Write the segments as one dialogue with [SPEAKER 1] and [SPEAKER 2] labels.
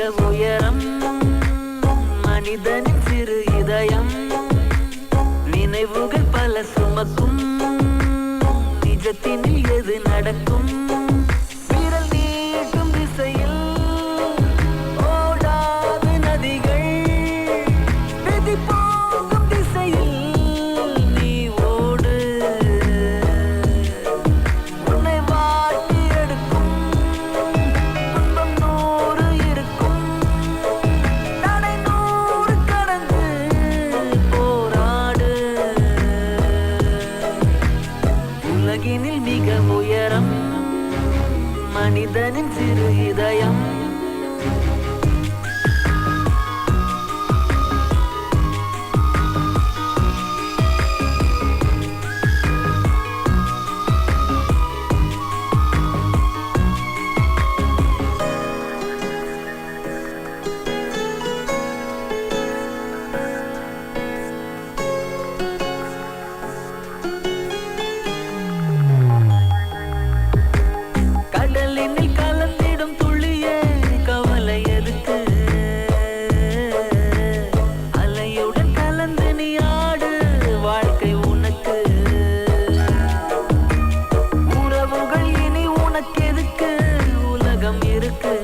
[SPEAKER 1] மிக உயரம் மனிதனின் சிறு இதயம் நினைவுகள் பல சுமக்கும் நிஜத்தினில் எது நடக்கும் விரல் நீட்டும் திசையில் ஓடாது நதிகள் விதி போகும் திசையில் நீ ஓடு உன்னை வாட்டி எடுக்கும் துன்பம் 100 இருக்கும் தடை 100 கடந்து போராடு உலகினில் மிக உயரம் மனிதனின் சிறு இதயம் கடலினில் கலந்திடும் துளியே கவலை எதுக்கு அலையுடன் கலந்து நீ ஆடு வாழ்க்கை உனக்கு உறவுகள் இனி உனக்கெதுக்கு உலகம் இருக்கு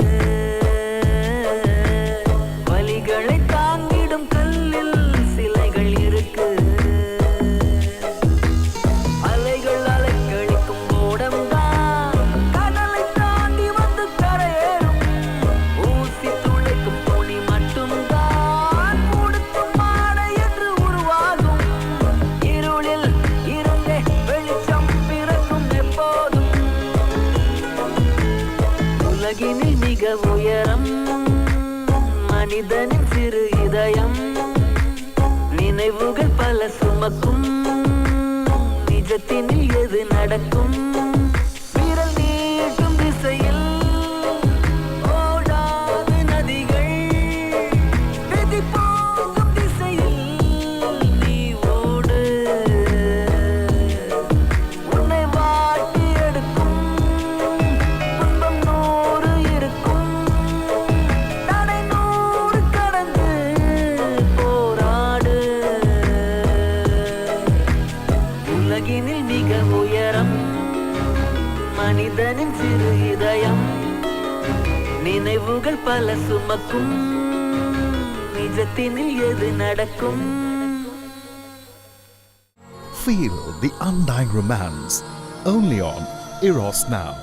[SPEAKER 1] வலிகளை தாங்கிடும் கல்லில் சிலைகள் இருக்கு அலைகள் அலைக்கழிக்கும் ஓடம்தான் கடலை தாண்டி வந்து கரையேறும் ஊசி துளைக்கும் துணி மட்டும்தான் உடுத்தும் ஆடை என்று உருவாகும் இருளில் இருந்தே வெளிச்சம் பிறக்கும் எப்போதும் உலகினில் மிக உயரம் மனிதனின் சிறு இதயம் நினைவுகள் பல சுமக்கும் நிஜத்தினில் எது நடக்கும் விரல் நீட்டும் திசையில் ஓடாது நதிகள் விதி போகும் திசையில் நீ ஓடு உன்னை வாட்டி எடுக்கும் துன்பம் 100 இருக்கும் தடை 100 கடந்து போராடு உலகினில் மிக உயரம் மனிதனின் சிறு இதயம் நினைவுகள் பல சுமக்கும் நிஜத்தினில் எது நடக்கும்
[SPEAKER 2] Feel the undying romance only on Eros Now.